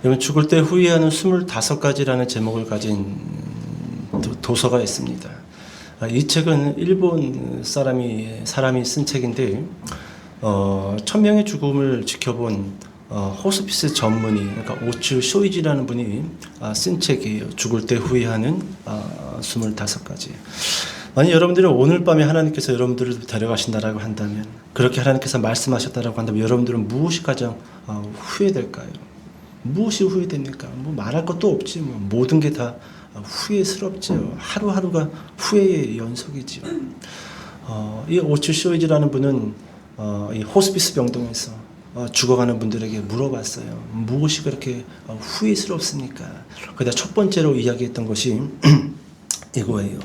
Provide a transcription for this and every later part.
여러분, 죽을 때 후회하는 25가지라는 제목을 가진 도서가 있습니다. 이 책은 일본 사람이 쓴 책인데, 1000명의 죽음을 지켜본 호스피스 전문의, 그러니까 오츠 쇼이지라는 분이 쓴 책이에요. 죽을 때 후회하는 25가지. 만약 여러분들은 오늘 밤에 하나님께서 여러분들을 데려가신다라고 한다면, 그렇게 하나님께서 말씀하셨다라고 한다면, 여러분들은 무엇이 가장 후회될까요? 무엇이 후회됩니까? 뭐 말할 것도 없지. 뭐 모든 게 다 후회스럽죠. 하루하루가 후회의 연속이죠. 이 오츠 쇼이지라는 분은 이 호스피스 병동에서 죽어가는 분들에게 물어봤어요. 무엇이 그렇게 후회스럽습니까? 그다 첫 번째로 이야기했던 것이 이거예요.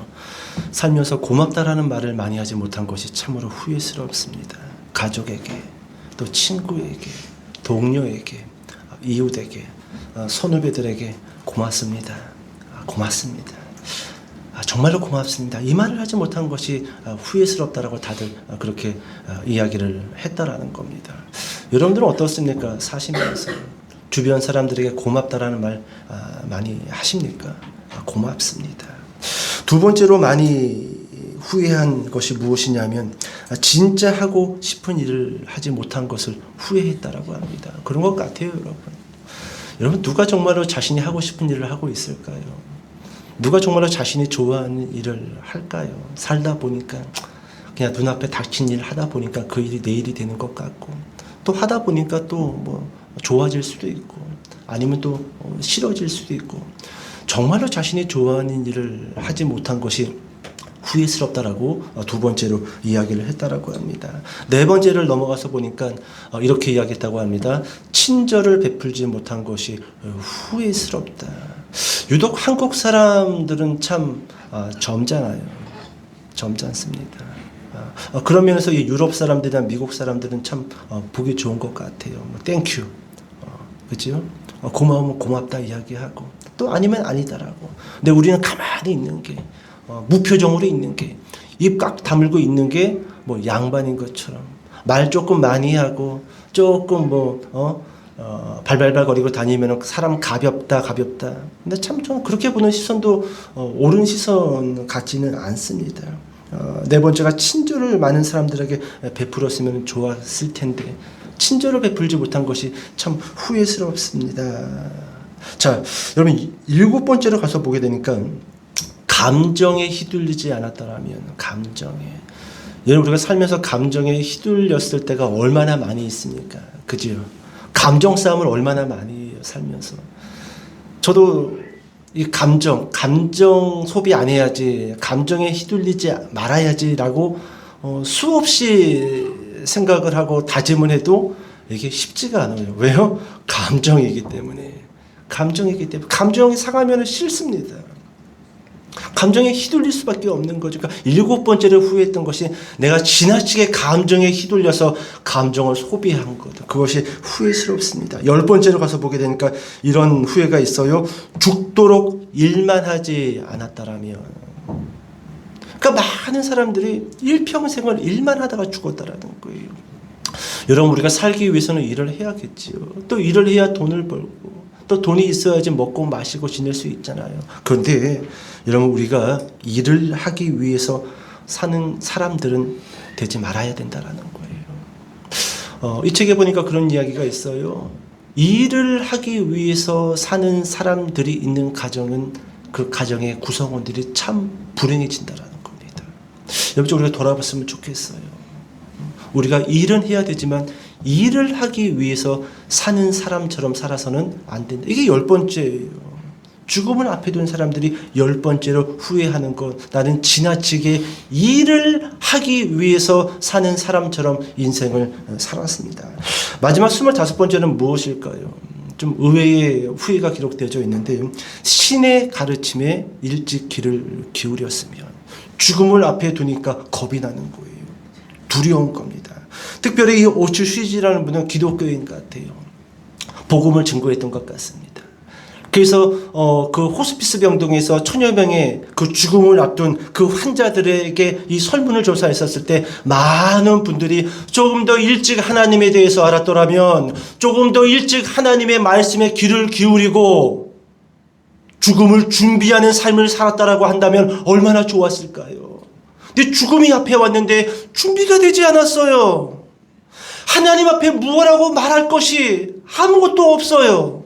살면서 고맙다라는 말을 많이 하지 못한 것이 참으로 후회스럽습니다. 가족에게, 또 친구에게, 동료에게, 이웃에게, 선후배들에게 고맙습니다. 고맙습니다. 정말로 고맙습니다. 이 말을 하지 못한 것이 후회스럽다라고 다들 그렇게 이야기를 했다라는 겁니다. 여러분들은 어떻습니까? 사시면서 주변 사람들에게 고맙다라는 말 많이 하십니까? 고맙습니다. 두 번째로 많이 후회한 것이 무엇이냐면, 진짜 하고 싶은 일을 하지 못한 것을 후회했다라고 합니다. 그런 것 같아요, 여러분. 여러분, 누가 정말로 자신이 하고 싶은 일을 하고 있을까요? 누가 정말로 자신이 좋아하는 일을 할까요? 살다 보니까 그냥 눈앞에 닥친 일을 하다 보니까 그 일이 내 일이 되는 것 같고, 또 하다 보니까 또 뭐 좋아질 수도 있고, 아니면 또 싫어질 수도 있고, 정말로 자신이 좋아하는 일을 하지 못한 것이 후회스럽다라고 두 번째로 이야기를 했다라고 합니다. 네 번째를 넘어가서 보니까 이렇게 이야기했다고 합니다. 친절을 베풀지 못한 것이 후회스럽다. 유독 한국 사람들은 참 젊잖아요. 젊잖습니다. 그런 면에서 이 유럽 사람들이나 미국 사람들은 참 보기 좋은 것 같아요. 뭐 땡큐, 그죠? 고마우면 고맙다 이야기하고, 또 아니면 아니다라고. 근데 우리는 가만히 있는 게, 무표정으로 있는 게, 입 꽉 다물고 있는 게 뭐 양반인 것처럼 말 조금 많이 하고 조금 발발발거리고 다니면 사람 가볍다. 근데 참 좀 그렇게 보는 시선도 옳은 시선 같지는 않습니다. 네 번째가 친절을 많은 사람들에게 베풀었으면 좋았을 텐데, 친절을 베풀지 못한 것이 참 후회스럽습니다. 자, 여러분, 일곱 번째로 가서 보게 되니까, 감정에 휘둘리지 않았다라면, 여러분, 우리가 살면서 감정에 휘둘렸을 때가 얼마나 많이 있습니까? 그죠? 감정 싸움을 얼마나 많이 해요, 살면서. 저도 이 감정 소비 안 해야지, 감정에 휘둘리지 말아야지라고 수없이 생각을 하고 다짐을 해도 이게 쉽지가 않아요. 왜요? 감정이기 때문에. 감정이 상하면 싫습니다. 감정에 휘둘릴 수밖에 없는 거죠. 그러니까 일곱 번째로 후회했던 것이 내가 지나치게 감정에 휘둘려서 감정을 소비한 것. 그것이 후회스럽습니다. 열 번째로 가서 보게 되니까 이런 후회가 있어요. 죽도록 일만 하지 않았다라면. 그러니까 많은 사람들이 일평생을 일만 하다가 죽었다라는 거예요. 여러분, 우리가 살기 위해서는 일을 해야겠지요. 또 일을 해야 돈을 벌고, 또 돈이 있어야지 먹고 마시고 지낼 수 있잖아요. 그런데 여러분, 우리가 일을 하기 위해서 사는 사람들은 되지 말아야 된다라는 거예요. 이 책에 보니까 그런 이야기가 있어요. 일을 하기 위해서 사는 사람들이 있는 가정은 그 가정의 구성원들이 참 불행해진다라는 겁니다. 여러분, 우리가 돌아봤으면 좋겠어요. 우리가 일은 해야 되지만 일을 하기 위해서 사는 사람처럼 살아서는 안 된다. 이게 열 번째예요. 죽음을 앞에 둔 사람들이 열 번째로 후회하는 것, 나는 지나치게 일을 하기 위해서 사는 사람처럼 인생을 살았습니다. 마지막 25번째는 무엇일까요? 좀 의외의 후회가 기록되어 있는데, 신의 가르침에 일찍 귀를 기울였으면. 죽음을 앞에 두니까 겁이 나는 거예요. 두려운 겁니다. 특별히 이 오츠 쉬지라는 분은 기독교인 같아요. 복음을 증거했던 것 같습니다. 그래서 그 호스피스 병동에서 천여 명의 그 죽음을 앞둔 그 환자들에게 이 설문을 조사했었을 때 많은 분들이 조금 더 일찍 하나님에 대해서 알았더라면, 조금 더 일찍 하나님의 말씀에 귀를 기울이고 죽음을 준비하는 삶을 살았다라고 한다면 얼마나 좋았을까요? 근데 죽음이 앞에 왔는데 준비가 되지 않았어요. 하나님 앞에 무엇라고 말할 것이 아무것도 없어요.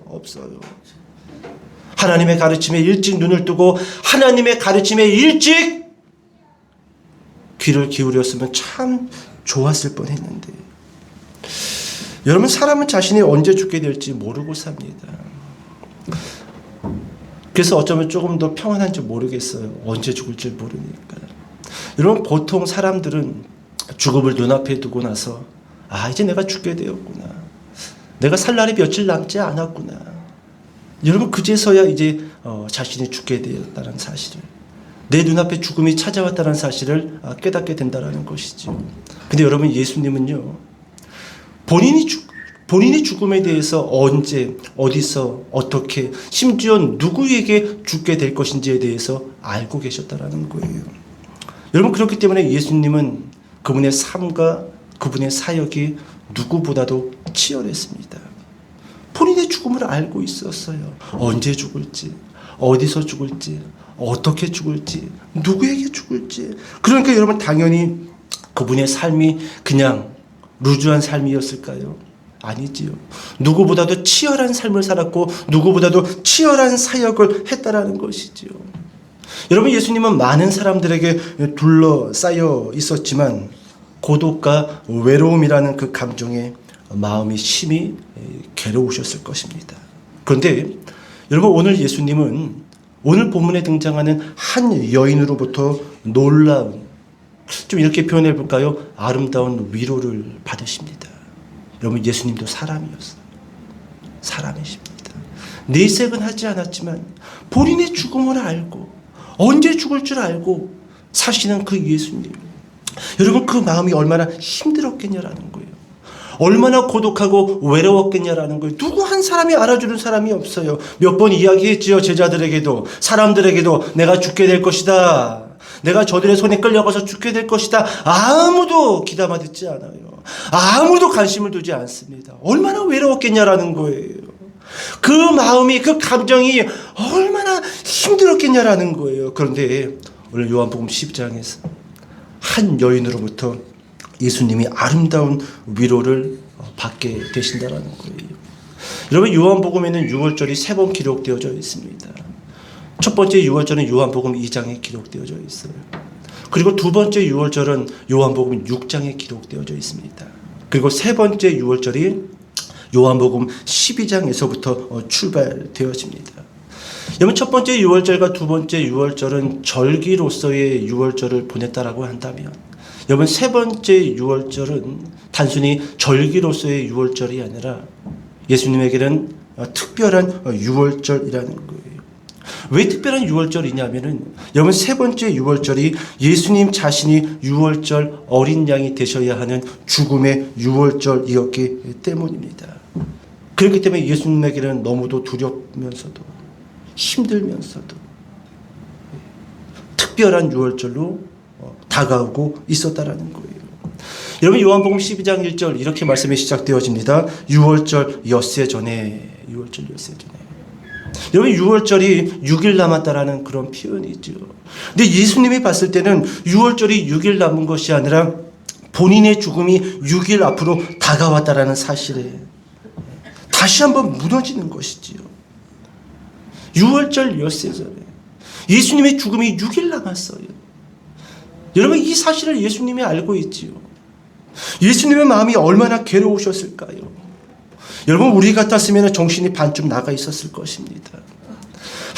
하나님의 가르침에 일찍 눈을 뜨고 하나님의 가르침에 일찍 귀를 기울였으면 참 좋았을 뻔했는데, 여러분, 사람은 자신이 언제 죽게 될지 모르고 삽니다. 그래서 어쩌면 조금 더 평안한지 모르겠어요. 언제 죽을지 모르니까. 여러분, 보통 사람들은 죽음을 눈앞에 두고 나서 이제 내가 죽게 되었구나, 내가 살 날이 며칠 남지 않았구나, 여러분, 그제서야 이제 자신이 죽게 되었다는 사실을, 내 눈앞에 죽음이 찾아왔다는 사실을 깨닫게 된다는 것이죠. 근데 여러분, 예수님은요, 본인이 죽음에 대해서 언제, 어디서, 어떻게, 심지어 누구에게 죽게 될 것인지에 대해서 알고 계셨다는 거예요. 여러분, 그렇기 때문에 예수님은 그분의 삶과 그분의 사역이 누구보다도 치열했습니다. 본인의 죽음을 알고 있었어요. 언제 죽을지, 어디서 죽을지, 어떻게 죽을지, 누구에게 죽을지. 그러니까 여러분, 당연히 그분의 삶이 그냥 루즈한 삶이었을까요? 아니지요. 누구보다도 치열한 삶을 살았고 누구보다도 치열한 사역을 했다라는 것이지요. 여러분, 예수님은 많은 사람들에게 둘러싸여 있었지만 고독과 외로움이라는 그 감정에 마음이 심히 괴로우셨을 것입니다. 그런데 여러분, 오늘 예수님은 오늘 본문에 등장하는 한 여인으로부터 놀라운, 좀 이렇게 표현해 볼까요? 아름다운 위로를 받으십니다. 여러분, 예수님도 사람이었어요. 사람이십니다. 내색은 하지 않았지만 본인의 죽음을 알고 언제 죽을 줄 알고 사시는 그 예수님, 여러분, 그 마음이 얼마나 힘들었겠냐라는 거예요. 얼마나 고독하고 외로웠겠냐라는 거예요. 누구 한 사람이 알아주는 사람이 없어요. 몇 번 이야기했지요. 제자들에게도, 사람들에게도 내가 죽게 될 것이다, 내가 저들의 손에 끌려가서 죽게 될 것이다. 아무도 귀담아 듣지 않아요. 아무도 관심을 두지 않습니다. 얼마나 외로웠겠냐라는 거예요. 그 마음이, 그 감정이 얼마나 힘들었겠냐라는 거예요. 그런데 오늘 요한복음 10장에서 한 여인으로부터 예수님이 아름다운 위로를 받게 되신다라는 거예요. 여러분, 요한복음에는 6월절이 3번 기록되어져 있습니다. 첫 번째 6월절은 요한복음 2장에 기록되어져 있어요. 그리고 두 번째 6월절은 요한복음 6장에 기록되어져 있습니다. 그리고 세 번째 6월절이 요한복음 12장에서부터 출발되어집니다. 여러분, 첫 번째 6월절과 두 번째 6월절은 절기로서의 6월절을 보냈다라고 한다면, 여러분, 세 번째 6월절은 단순히 절기로서의 6월절이 아니라 예수님에게는 특별한 6월절이라는 거예요. 왜 특별한 6월절이냐면은, 여러분, 세 번째 6월절이 예수님 자신이 6월절 어린 양이 되셔야 하는 죽음의 6월절이었기 때문입니다. 그렇기 때문에 예수님에게는 너무도 두렵면서도 힘들면서도 특별한 6월절로 다가오고 있었다라는 거예요. 여러분, 요한복음 12장 1절 이렇게 말씀이 시작되어집니다. 6월절 엿새 전에, 6월절 엿새 전에. 여러분, 6월절이 6일 남았다라는 그런 표현이죠. 근데 예수님이 봤을 때는 6월절이 6일 남은 것이 아니라 본인의 죽음이 6일 앞으로 다가왔다라는 사실에 다시 한번 무너지는 것이지요. 6월절 엿새 전에 예수님의 죽음이 6일 남았어요. 여러분, 이 사실을 예수님이 알고 있지요. 예수님의 마음이 얼마나 괴로우셨을까요? 여러분, 우리 같았으면 정신이 반쯤 나가 있었을 것입니다.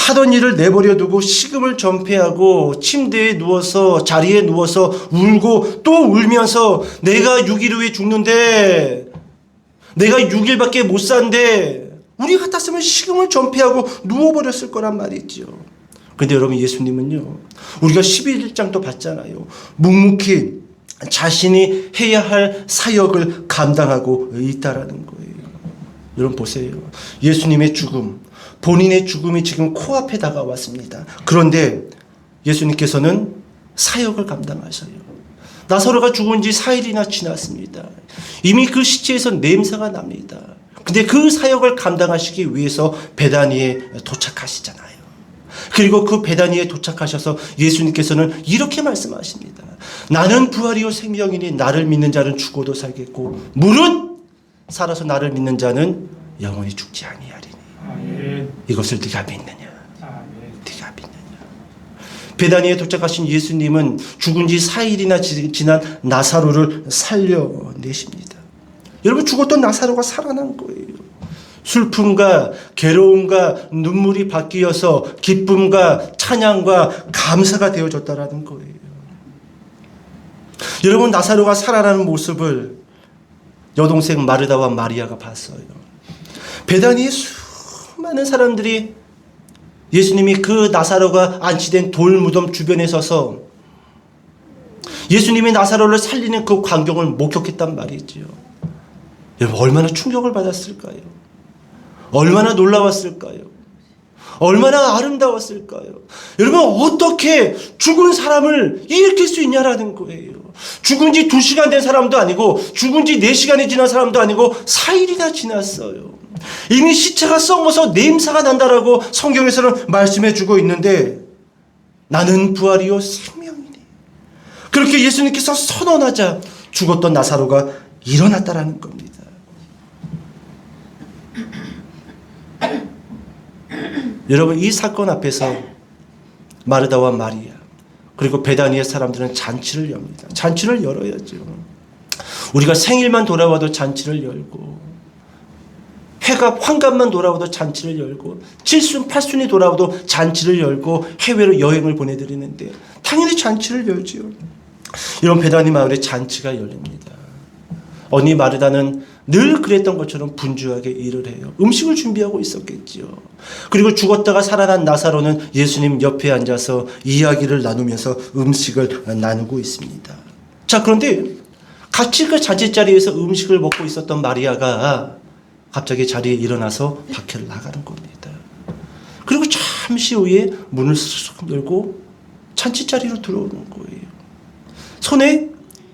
하던 일을 내버려 두고 식음을 전폐하고 침대에 누워서, 자리에 누워서 울고 또 울면서 내가 6일 후에 죽는데, 내가 6일밖에 못 산데, 우리 같았으면 식음을 전폐하고 누워버렸을 거란 말이죠. 근데 여러분, 예수님은요, 우리가 11장도 봤잖아요. 묵묵히 자신이 해야 할 사역을 감당하고 있다라는 거예요. 여러분 보세요. 예수님의 죽음, 본인의 죽음이 지금 코앞에 다가왔습니다. 그런데 예수님께서는 사역을 감당하셔요. 나사로가 죽은 지 4일이나 지났습니다. 이미 그 시체에서 냄새가 납니다. 근데 그 사역을 감당하시기 위해서 베다니에 도착하시잖아요. 그리고 그 베다니에 도착하셔서 예수님께서는 이렇게 말씀하십니다. 나는 부활이요 생명이니 나를 믿는 자는 죽어도 살겠고 무릇 살아서 나를 믿는 자는 영원히 죽지 아니하리니. 이것을 네가 믿느냐? 네가 믿느냐? 베다니에 도착하신 예수님은 죽은 지 4일이나 지난 나사로를 살려내십니다. 여러분, 죽었던 나사로가 살아난 거예요. 슬픔과 괴로움과 눈물이 바뀌어서 기쁨과 찬양과 감사가 되어졌다라는 거예요. 여러분, 나사로가 살아나는 모습을 여동생 마르다와 마리아가 봤어요. 베다니에 수많은 사람들이 예수님이 그 나사로가 안치된 돌무덤 주변에 서서 예수님이 나사로를 살리는 그 광경을 목격했단 말이지요. 여러분, 얼마나 충격을 받았을까요? 얼마나 놀라웠을까요? 얼마나 아름다웠을까요? 여러분, 어떻게 죽은 사람을 일으킬 수 있냐라는 거예요. 죽은 지 2시간 된 사람도 아니고 죽은 지 4시간이 지난 사람도 아니고 4일이나 지났어요. 이미 시체가 썩어서 냄새가 난다라고 성경에서는 말씀해 주고 있는데 나는 부활이요 생명이니. 그렇게 예수님께서 선언하자 죽었던 나사로가 일어났다라는 겁니다. 여러분, 이 사건 앞에서 마르다와 마리아 그리고 베다니의 사람들은 잔치를 엽니다. 잔치를 열어야죠. 우리가 생일만 돌아와도 잔치를 열고 회갑 환갑만 돌아와도 잔치를 열고 칠순 팔순이 돌아와도 잔치를 열고 해외로 여행을 보내드리는데 당연히 잔치를 열지요. 이런 베다니 마을에 잔치가 열립니다. 언니 마르다는 늘 그랬던 것처럼 분주하게 일을 해요. 음식을 준비하고 있었겠지요. 그리고 죽었다가 살아난 나사로는 예수님 옆에 앉아서 이야기를 나누면서 음식을 나누고 있습니다. 자, 그런데 같이 그 잔치자리에서 음식을 먹고 있었던 마리아가 갑자기 자리에 일어나서 밖을 나가는 겁니다. 그리고 잠시 후에 문을 쓱 열고 잔치자리로 들어오는 거예요. 손에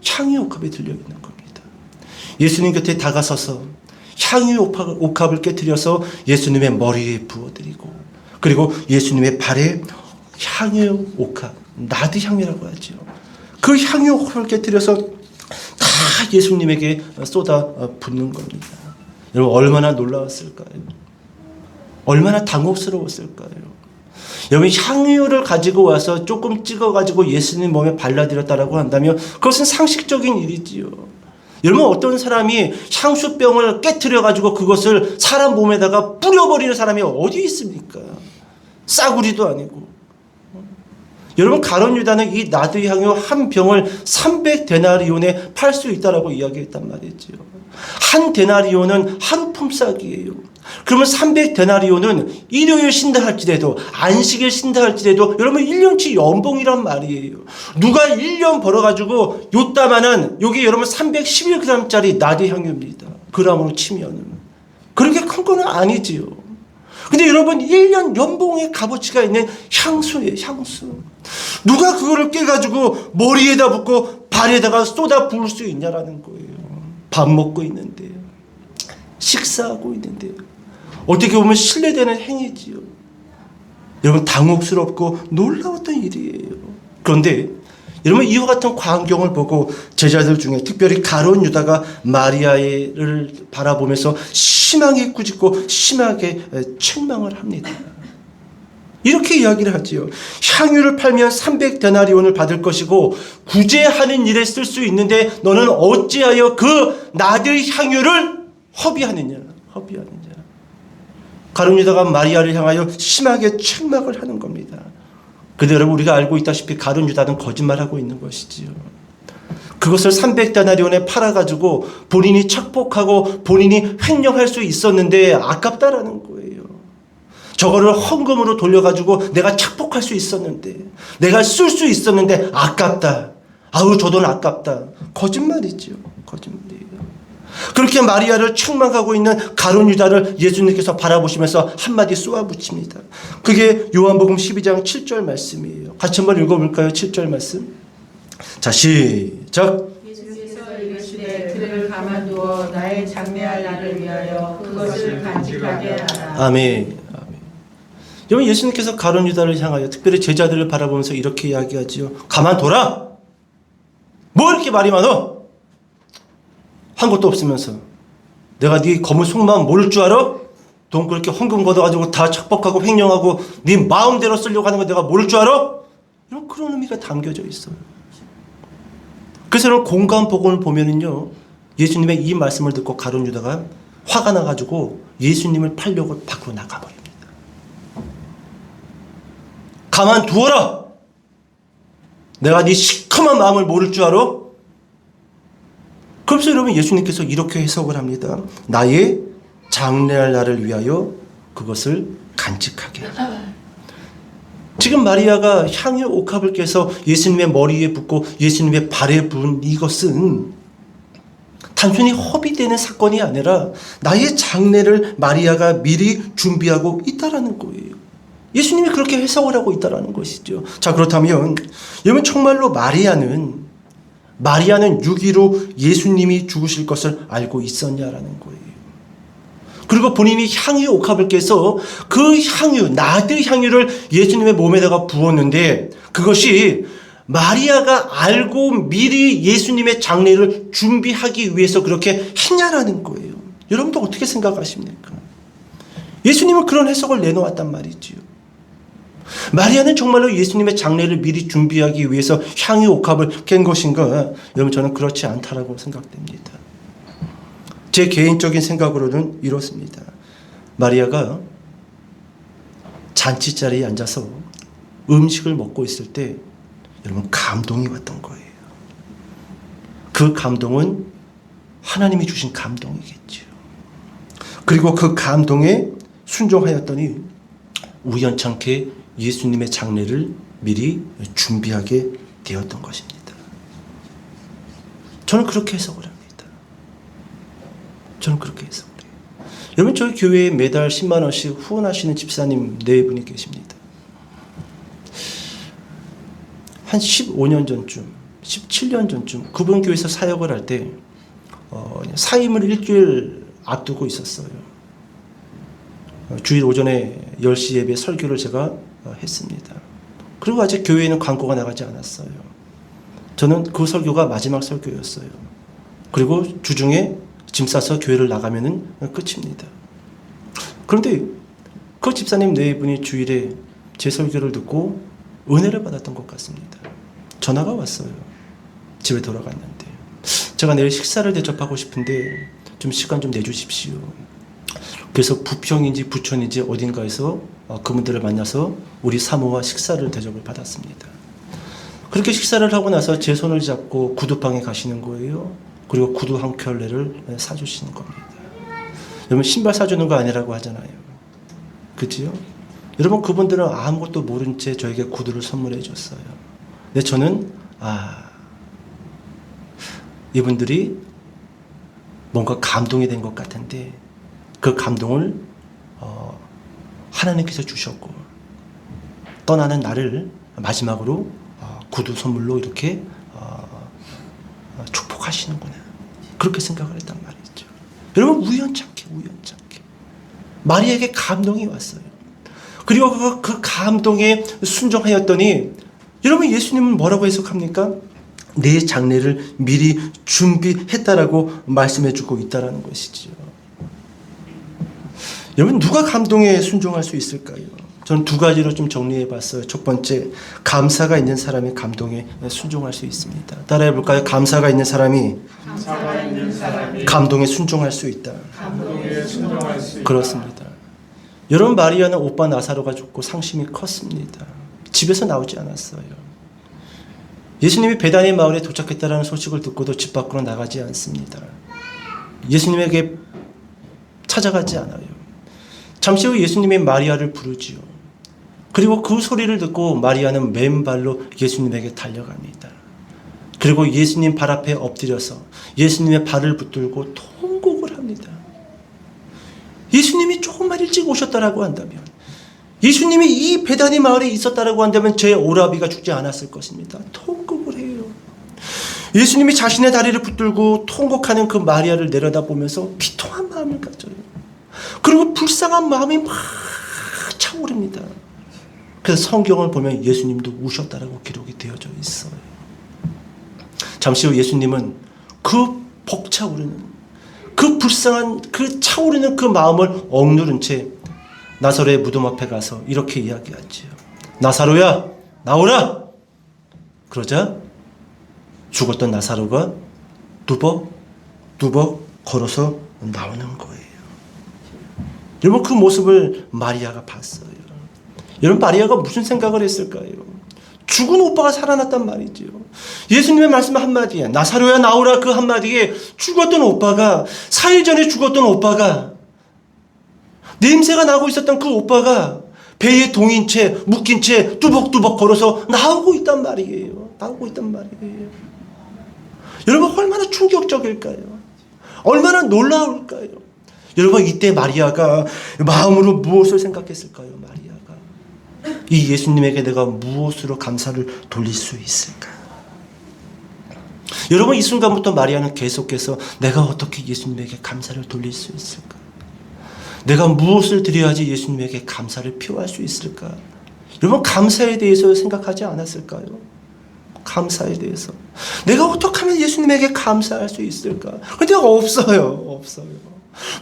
향유 옥합이 들려있는 겁니다. 예수님 곁에 다가서서 향유 옥합을 깨뜨려서 예수님의 머리에 부어드리고 그리고 예수님의 발에 향유 옥합, 나드 향유라고 하죠. 그 향유 옥합을 깨뜨려서 다 예수님에게 쏟아 붓는 겁니다. 여러분, 얼마나 놀라웠을까요? 얼마나 당혹스러웠을까요? 여러분, 향유를 가지고 와서 조금 찍어가지고 예수님 몸에 발라드렸다라고 한다면 그것은 상식적인 일이지요. 여러분, 어떤 사람이 향수병을 깨트려가지고 그것을 사람 몸에다가 뿌려버리는 사람이 어디 있습니까? 싸구리도 아니고. 여러분, 가룟 유다는 이 나드 향유 한 병을 300데나리온에 팔 수 있다라고 이야기했단 말이지요. 한 데나리온은 하루 품삯이에요. 그러면 300데나리온은 일요일 쉰다 할지라도 안식일 쉰다 할지라도 여러분 1년치 연봉이란 말이에요. 누가 1년 벌어가지고 요따만한 요게 여러분 311g짜리 나드 향유입니다. 그람으로 치면은 그렇게 큰 거는 아니지요. 근데 여러분 1년 연봉의 값어치가 있는 향수예요. 향수. 누가 그거를 깨가지고 머리에다 붓고 발에다가 쏟아 부을 수 있냐라는 거예요. 밥 먹고 있는데요. 식사하고 있는데요. 어떻게 보면 신뢰되는 행위지요. 여러분, 당혹스럽고 놀라웠던 일이에요. 그런데 여러분, 이와 같은 광경을 보고 제자들 중에 특별히 가룟 유다가 마리아를 바라보면서 심하게 꾸짖고 심하게 책망을 합니다. 이렇게 이야기를 하지요. 향유를 팔면 300데나리온을 받을 것이고 구제하는 일에 쓸 수 있는데 너는 어찌하여 그 나드 향유를 허비하느냐. 가룟 유다가 마리아를 향하여 심하게 책망을 하는 겁니다. 그런데 여러분, 우리가 알고 있다시피 가룟 유다는 거짓말하고 있는 것이지요. 그것을 300데나리온에 팔아가지고 본인이 착복하고 본인이 횡령할 수 있었는데 아깝다라는 거예요. 저거를 헌금으로 돌려가지고 내가 착복할 수 있었는데 내가 쓸 수 있었는데 아깝다. 아우, 저 돈 아깝다. 거짓말이죠. 거짓말이에요. 그렇게 마리아를 책망하고 있는 가룟 유다를 예수님께서 바라보시면서 한마디 쏘아붙입니다. 그게 요한복음 12장 7절 말씀이에요. 같이 한번 읽어볼까요? 7절 말씀. 자, 시작. 예수께서 이르시되 그를 가만두어 나의 장례할 날을 위하여 그것을 간직하게 하라. 아멘. 아멘. 여러분, 예수님께서 가룟 유다를 향하여 특별히 제자들을 바라보면서 이렇게 이야기하지요. 가만둬라. 뭐 이렇게 말이 많어? 한 것도 없으면서 내가 네 검은 속마음 모를 줄 알아? 돈 그렇게 헌금 걷어가지고 다 착복하고 횡령하고 네 마음대로 쓰려고 하는 거 내가 모를 줄 알아? 이런 그런 의미가 담겨져 있어요. 그래서 여러분, 공간 복음을 보면은요, 예수님의 이 말씀을 듣고 가룟 유다가 화가 나가지고 예수님을 팔려고 밖으로 나가버립니다. 가만두어라. 내가 네 시커먼 마음을 모를 줄 알아? 그래서 여러분, 예수님께서 이렇게 해석을 합니다. 나의 장례할 날을 위하여 그것을 간직하게 하라. 지금 마리아가 향유 옥합을 깨서 예수님의 머리에 붓고 예수님의 발에 부은 이것은 단순히 허비되는 사건이 아니라 나의 장례를 마리아가 미리 준비하고 있다라는 거예요. 예수님이 그렇게 해석을 하고 있다라는 것이죠. 자, 그렇다면 여러분, 정말로 마리아는 유기로 예수님이 죽으실 것을 알고 있었냐라는 거예요. 그리고 본인이 향유 옥합을 깨서 그 향유, 나드 향유를 예수님의 몸에다가 부었는데 그것이 마리아가 알고 미리 예수님의 장례를 준비하기 위해서 그렇게 했냐라는 거예요. 여러분도 어떻게 생각하십니까? 예수님은 그런 해석을 내놓았단 말이지요. 마리아는 정말로 예수님의 장례를 미리 준비하기 위해서 향유 옥합을 깬 것인가? 여러분, 저는 그렇지 않다라고 생각됩니다. 제 개인적인 생각으로는 이렇습니다. 마리아가 잔치자리에 앉아서 음식을 먹고 있을 때 여러분, 감동이 왔던 거예요. 그 감동은 하나님이 주신 감동이겠죠. 그리고 그 감동에 순종하였더니 우연찮게 예수님의 장례를 미리 준비하게 되었던 것입니다. 저는 그렇게 해석을 합니다. 저는 그렇게 해석을 해요. 여러분, 저희 교회에 매달 10만 원씩 후원하시는 집사님 4분이 계십니다. 한 15년 전쯤, 17년 전쯤 그분 교회에서 사역을 할 때 사임을 일주일 앞두고 있었어요. 주일 오전에 10시 예배 설교를 제가 했습니다. 그리고 아직 교회에는 광고가 나가지 않았어요. 저는 그 설교가 마지막 설교였어요. 그리고 주중에 짐 싸서 교회를 나가면은 끝입니다. 그런데 그 집사님 4분이 주일에 제 설교를 듣고 은혜를 받았던 것 같습니다. 전화가 왔어요. 집에 돌아갔는데 제가 내일 식사를 대접하고 싶은데 좀 시간 좀 내주십시오. 그래서 부평인지 부천인지 어딘가에서 그분들을 만나서 우리 사모와 식사를 대접을 받았습니다. 그렇게 식사를 하고 나서 제 손을 잡고 구두방에 가시는 거예요. 그리고 구두 한 켤레를 사주시는 겁니다. 여러분, 신발 사주는 거 아니라고 하잖아요. 그치요? 여러분, 그분들은 아무것도 모른 채 저에게 구두를 선물해 줬어요. 근데 저는 이분들이 뭔가 감동이 된 것 같은데 그 감동을 하나님께서 주셨고 떠나는 나를 마지막으로 구두 선물로 이렇게 축복하시는구나, 그렇게 생각을 했단 말이죠. 여러분, 우연찮게 마리아에게 감동이 왔어요. 그리고 그 감동에 순종하였더니 여러분, 예수님은 뭐라고 해석합니까? 내 장례를 미리 준비했다라고 말씀해주고 있다라는 것이지요. 여러분, 누가 감동에 순종할 수 있을까요? 저는 2가지로 좀 정리해봤어요. 첫 번째, 감사가 있는 사람이 감동에 순종할 수 있습니다. 따라해볼까요? 감사가 있는 사람이 감동에 순종할 수 있다. 그렇습니다. 여러분, 마리아는 오빠 나사로가 죽고 상심이 컸습니다. 집에서 나오지 않았어요. 예수님이 베다니 마을에 도착했다는 소식을 듣고도 집 밖으로 나가지 않습니다. 예수님에게 찾아가지 않아요. 잠시 후 예수님이 마리아를 부르지요. 그리고 그 소리를 듣고 마리아는 맨발로 예수님에게 달려갑니다. 그리고 예수님 발 앞에 엎드려서 예수님의 발을 붙들고 예수님이 조금만 일찍 오셨다라고 한다면, 예수님이 이 베다니 마을에 있었다라고 한다면 제 오라비가 죽지 않았을 것입니다. 통곡을 해요. 예수님이 자신의 다리를 붙들고 통곡하는 그 마리아를 내려다보면서 비통한 마음을 가져요. 그리고 불쌍한 마음이 막 차오릅니다. 그래서 성경을 보면 예수님도 우셨다라고 기록이 되어져 있어요. 잠시 후 예수님은 그 벅차오르는, 그 불쌍한, 그 차오르는 그 마음을 억누른 채 나사로의 무덤 앞에 가서 이렇게 이야기하지요. 나사로야, 나오라! 그러자 죽었던 나사로가 뚜벅뚜벅 걸어서 나오는 거예요. 여러분, 그 모습을 마리아가 봤어요. 여러분, 마리아가 무슨 생각을 했을까요? 죽은 오빠가 살아났단 말이죠. 예수님의 말씀 한마디에, 나사로야 나오라, 그 한마디에 죽었던 오빠가, 4일 전에 죽었던 오빠가, 냄새가 나고 있었던 그 오빠가 배에 동인 채, 묶인 채 뚜벅뚜벅 걸어서 나오고 있단 말이에요. 나오고 있단 말이에요. 여러분, 얼마나 충격적일까요? 얼마나 놀라울까요? 여러분, 이때 마리아가 마음으로 무엇을 생각했을까요? 마리아가 이 예수님에게 내가 무엇으로 감사를 돌릴 수 있을까? 여러분, 이 순간부터 마리아는 계속해서 내가 어떻게 예수님에게 감사를 돌릴 수 있을까? 내가 무엇을 드려야지 예수님에게 감사를 표할 수 있을까? 여러분, 감사에 대해서 생각하지 않았을까요? 감사에 대해서 내가 어떻게 하면 예수님에게 감사할 수 있을까? 근데 없어요.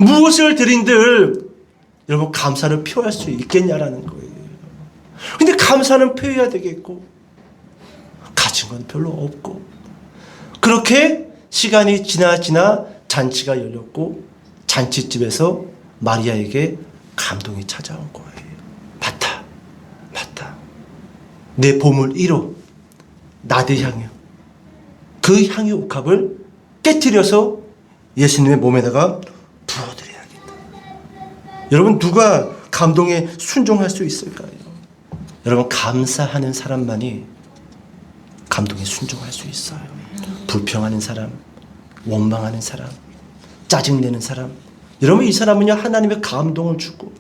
무엇을 드린들 여러분 감사를 표할 수 있겠냐라는 거예요. 근데 감사는 표해야 되겠고 가진 건 별로 없고, 그렇게 시간이 지나 잔치가 열렸고 잔치집에서 마리아에게 감동이 찾아온 거예요. 맞다. 내 보물 1호 나드 향유, 그 향유 옥합을 깨트려서 예수님의 몸에다가 부어드려야겠다. 여러분, 누가 감동에 순종할 수 있을까요? 여러분, 감사하는 사람만이 감동에 순종할 수 있어요. 불평하는 사람, 원망하는 사람, 짜증내는 사람, 여러분, 이 사람은요 하나님의 감동을 주고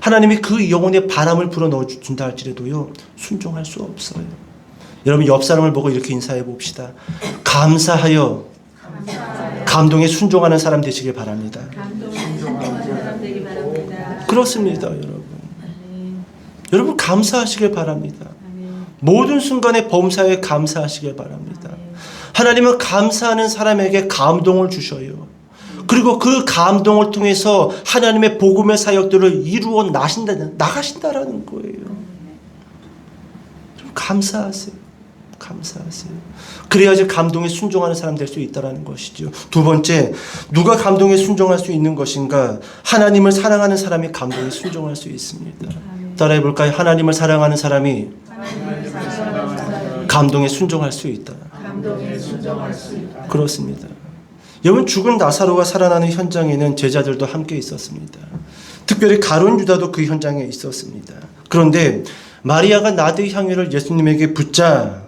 하나님이 그 영혼에 바람을 불어 넣어준다 할지라도요 순종할 수 없어요. 여러분, 옆 사람을 보고 이렇게 인사해 봅시다. 감사하여 감동에 순종하는 사람 되시길 바랍니다. 그렇습니다, 여러분. 여러분, 감사하시길 바랍니다. 모든 순간에 범사에 감사하시길 바랍니다. 하나님은 감사하는 사람에게 감동을 주셔요. 그리고 그 감동을 통해서 하나님의 복음의 사역들을 이루어 나가신다라는 거예요. 좀 감사하세요. 그래야지 감동에 순종하는 사람 될 수 있다는 것이죠. 두 번째, 누가 감동에 순종할 수 있는 것인가? 하나님을 사랑하는 사람이 감동에 순종할 수 있습니다. 따라해 볼까요? 하나님을 사랑하는 사람이 감동에 순종할 수 있다. 그렇습니다. 여러분, 죽은 나사로가 살아나는 현장에는 제자들도 함께 있었습니다. 특별히 가룟 유다도 그 현장에 있었습니다. 그런데 마리아가 나드 향유를 예수님에게 붓자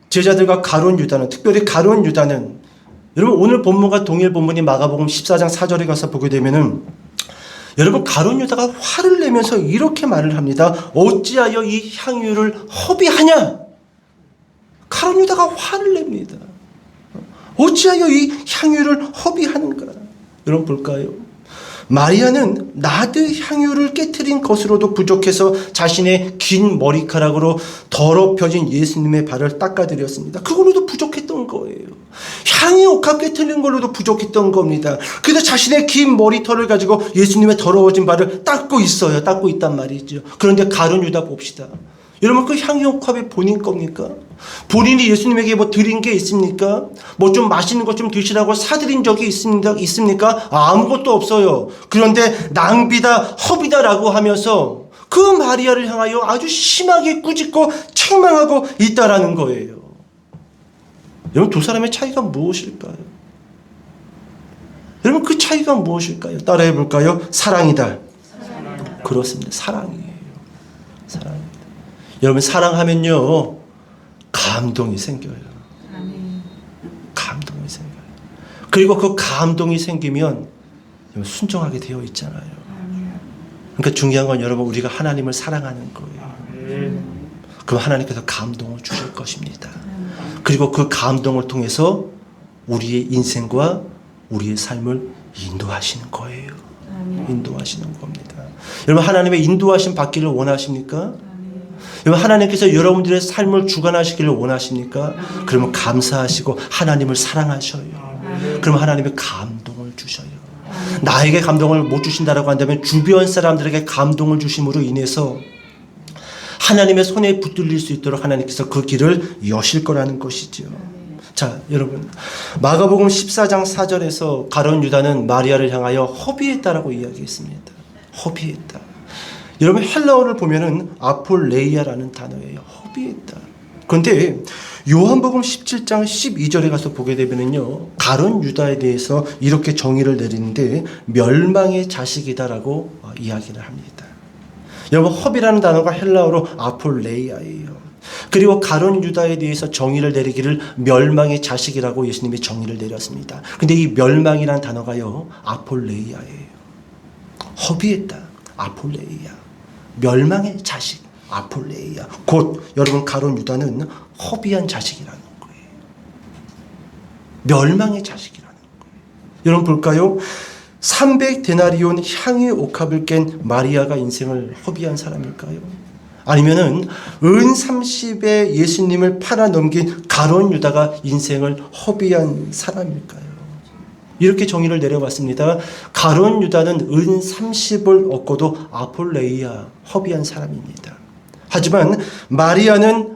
제자들과 가룟 유다는, 특별히 가룟 유다는, 여러분 오늘 본문과 동일 본문이 마가복음 14장 4절에 가서 보게 되면은 여러분 가룟 유다가 화를 내면서 이렇게 말을 합니다. 어찌하여 이 향유를 허비하냐? 가룟 유다가 화를 냅니다. 어찌하여 이 향유를 허비하는가? 여러분 볼까요? 마리아는 나드 향유를 깨트린 것으로도 부족해서 자신의 긴 머리카락으로 더럽혀진 예수님의 발을 닦아드렸습니다. 그걸로도 부족했던 거예요. 향유 옥합 깨트린 걸로도 부족했던 겁니다. 그래서 자신의 긴 머리털을 가지고 예수님의 더러워진 발을 닦고 있단 말이죠. 그런데 가룟 유다 봅시다. 여러분, 그 향유 옥합이 본인 겁니까? 본인이 예수님에게 뭐 드린 게 있습니까? 뭐 좀 맛있는 것 좀 드시라고 사드린 적이 있습니까? 아무것도 없어요. 그런데 낭비다, 허비다라고 하면서 그 마리아를 향하여 아주 심하게 꾸짖고 책망하고 있다라는 거예요. 여러분, 두 사람의 차이가 무엇일까요? 여러분, 그 차이가 무엇일까요? 따라해 볼까요? 사랑이다. 그렇습니다. 사랑이에요. 사랑입니다. 여러분, 사랑하면요 감동이 생겨요. 감동이 생겨요. 그리고 그 감동이 생기면 순종하게 되어 있잖아요. 그러니까 중요한 건 여러분 우리가 하나님을 사랑하는 거예요. 그럼 하나님께서 감동을 주실 것입니다. 그리고 그 감동을 통해서 우리의 인생과 우리의 삶을 인도하시는 거예요. 인도하시는 겁니다. 여러분 하나님의 인도하심 받기를 원하십니까? 여러분 하나님께서 여러분들의 삶을 주관하시기를 원하십니까? 그러면 감사하시고 하나님을 사랑하셔요. 그러면 하나님의 감동을 주셔요. 나에게 감동을 못 주신다라고 한다면 주변 사람들에게 감동을 주심으로 인해서 하나님의 손에 붙들릴 수 있도록 하나님께서 그 길을 여실 거라는 것이죠. 자, 여러분 마가복음 14장 4절에서 가룟 유다는 마리아를 향하여 허비했다라고 이야기했습니다. 허비했다. 여러분 헬라어를 보면은 아폴레이아라는 단어예요. 허비했다. 그런데 요한복음 17장 12절에 가서 보게 되면은요, 가룟 유다에 대해서 이렇게 정의를 내리는데 멸망의 자식이다라고 이야기를 합니다. 여러분 허비라는 단어가 헬라어로 아폴레이아예요. 그리고 가룟 유다에 대해서 정의를 내리기를 멸망의 자식이라고 예수님이 정의를 내렸습니다. 근데 이 멸망이라는 단어가요, 아폴레이아예요. 허비했다. 아폴레이아. 멸망의 자식. 아폴레이아. 곧 여러분 가룟 유다는 허비한 자식이라는 거예요. 멸망의 자식이라는 거예요. 여러분 볼까요? 300데나리온 향유 옥합을 깬 마리아가 인생을 허비한 사람일까요? 아니면은 은 30에 예수님을 팔아 넘긴 가룟 유다가 인생을 허비한 사람일까요? 이렇게 정의를 내려봤습니다. 가룟 유다는 은 30을 얻고도 아폴레이아 허비한 사람입니다. 하지만 마리아는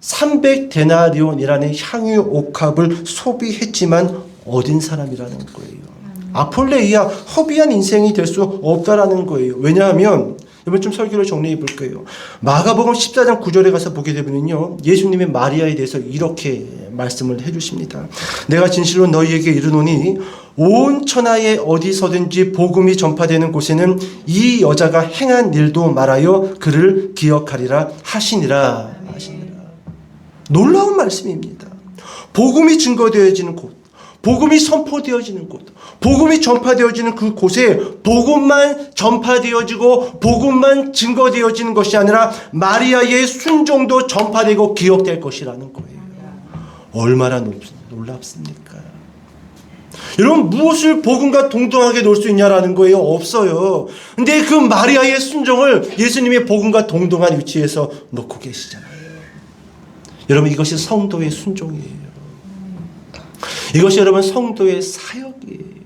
300데나리온이라는 향유 옥합을 소비했지만 얻은 사람이라는 거예요. 아폴레이아 허비한 인생이 될 수 없다라는 거예요. 왜냐하면 이번 좀 설교를 정리해 볼게요. 마가복음 14장 9절에 가서 보게 되면요, 예수님의 마리아에 대해서 이렇게 말씀을 해주십니다. 내가 진실로 너희에게 이르노니 온 천하에 어디서든지 복음이 전파되는 곳에는 이 여자가 행한 일도 말하여 그를 기억하리라 하시니라. 놀라운 말씀입니다. 복음이 증거되어지는 곳, 복음이 선포되어지는 곳, 복음이 전파되어지는 그 곳에 복음만 전파되어지고 복음만 증거되어지는 것이 아니라 마리아의 순종도 전파되고 기억될 것이라는 거예요. 얼마나 놀랍습니까? 여러분 무엇을 복음과 동등하게 놓을 수 있냐라는 거예요. 없어요. 근데 그 마리아의 순종을 예수님의 복음과 동등한 위치에서 놓고 계시잖아요. 여러분 이것이 성도의 순종이에요. 이것이 여러분 성도의 사역이에요.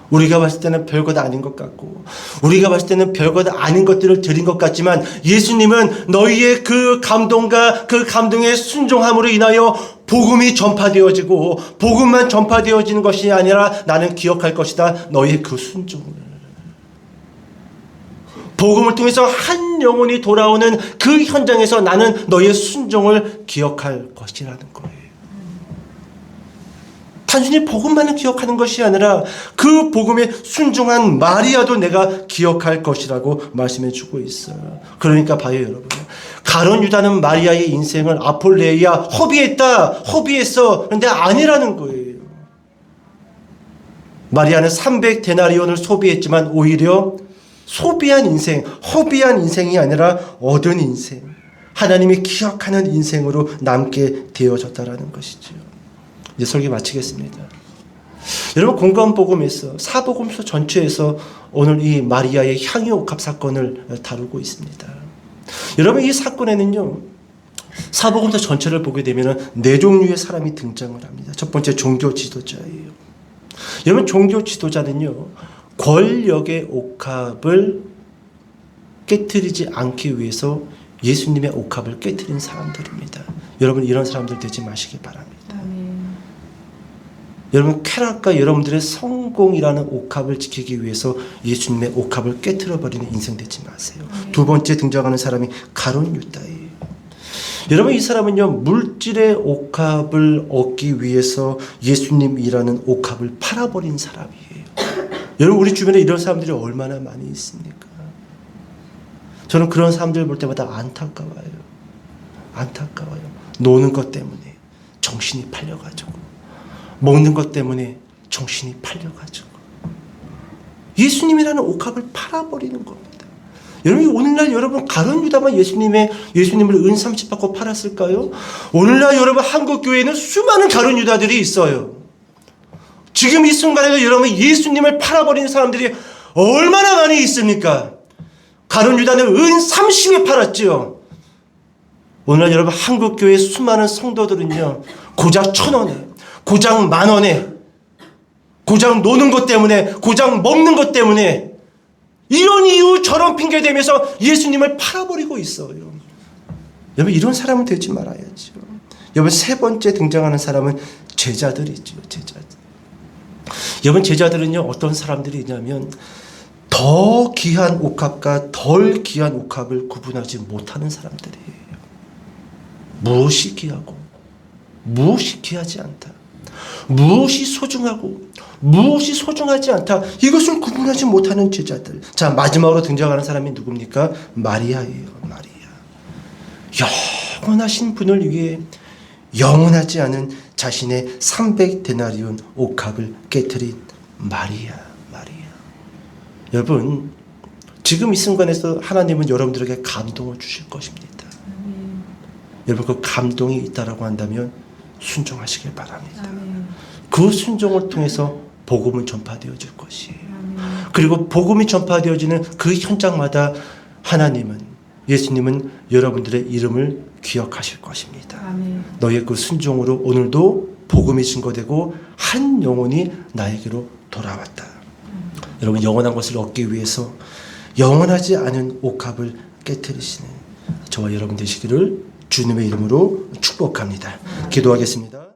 우리가 봤을 때는 별것 아닌 것 같고 우리가 봤을 때는 별것 아닌 것들을 드린 것 같지만 예수님은 너희의 그 감동과 그 감동의 순종함으로 인하여 복음이 전파되어지고 복음만 전파되어지는 것이 아니라 나는 기억할 것이다. 너희의 그 순종을. 복음을 통해서 한 영혼이 돌아오는 그 현장에서 나는 너희의 순종을 기억할 것이라는 거예요. 단순히 복음만을 기억하는 것이 아니라 그 복음에 순종한 마리아도 내가 기억할 것이라고 말씀해 주고 있어요. 그러니까 봐요 여러분. 가룟 유다는 마리아의 인생을 아폴레이아 허비했어. 그런데 아니라는 거예요. 마리아는 300데나리온을 소비했지만 오히려 소비한 인생, 허비한 인생이 아니라 얻은 인생, 하나님이 기억하는 인생으로 남게 되어졌다라는 것이죠. 이제 설교 마치겠습니다. 여러분 공간 복음에서 사복음서 전체에서 오늘 이 마리아의 향유 옥합 사건을 다루고 있습니다. 여러분 이 사건에는요, 사복음서 전체를 보게 되면 네 종류의 사람이 등장을 합니다. 첫 번째 종교 지도자예요. 여러분 종교 지도자는요, 권력의 옥합을 깨트리지 않기 위해서 예수님의 옥합을 깨트린 사람들입니다. 여러분 이런 사람들 되지 마시기 바랍니다. 여러분 쾌락과 여러분들의 성공이라는 옥합을 지키기 위해서 예수님의 옥합을 깨트려버리는 인생 되지 마세요. 두 번째 등장하는 사람이 가룟 유다예요. 여러분 이 사람은요, 물질의 옥합을 얻기 위해서 예수님이라는 옥합을 팔아버린 사람이에요. 여러분 우리 주변에 이런 사람들이 얼마나 많이 있습니까? 저는 그런 사람들 볼 때마다 안타까워요. 노는 것 때문에 정신이 팔려가지고, 먹는 것 때문에 정신이 팔려가지고, 예수님이라는 옥합을 팔아버리는 겁니다. 여러분, 오늘날 여러분 가룟 유다만 예수님을 은 30 받고 팔았을까요? 오늘날 여러분 한국 교회에는 수많은 가룟 유다들이 있어요. 지금 이 순간에도 여러분 예수님을 팔아버리는 사람들이 얼마나 많이 있습니까? 가룟 유다는 은 30에 팔았죠. 오늘날 여러분 한국 교회 수많은 성도들은요, 고작 1,000원에, 고작 10,000원에, 고작 노는 것 때문에, 고작 먹는 것 때문에 이런 이유 저런 핑계 대면서 예수님을 팔아버리고 있어요. 여러분 이런 사람은 되지 말아야죠. 여러분 세 번째 등장하는 사람은 제자들이죠. 제자들. 여러분 제자들은요 어떤 사람들이 있냐면 더 귀한 옥합과 덜 귀한 옥합을 구분하지 못하는 사람들이에요. 무엇이 귀하고 무엇이 귀하지 않다. 무엇이 소중하고 무엇이 소중하지 않다. 이것을 구분하지 못하는 제자들. 자, 마지막으로 등장하는 사람이 누굽니까? 마리아예요. 마리아. 영원하신 분을 위해 영원하지 않은 자신의 300데나리온 옥합을 깨트린 마리아. 여러분, 지금 이 순간에서 하나님은 여러분들에게 감동을 주실 것입니다. 여러분 그 감동이 있다라고 한다면 순종하시길 바랍니다. 그 순종을 통해서 복음은 전파되어질 것이에요. 그리고 복음이 전파되어지는 그 현장마다 하나님은, 예수님은 여러분들의 이름을 기억하실 것입니다. 너의 그 순종으로 오늘도 복음이 증거되고 한 영혼이 나에게로 돌아왔다. 여러분 영원한 것을 얻기 위해서 영원하지 않은 옥합을 깨트리시는 저와 여러분 되시기를 주님의 이름으로 축복합니다. 기도하겠습니다.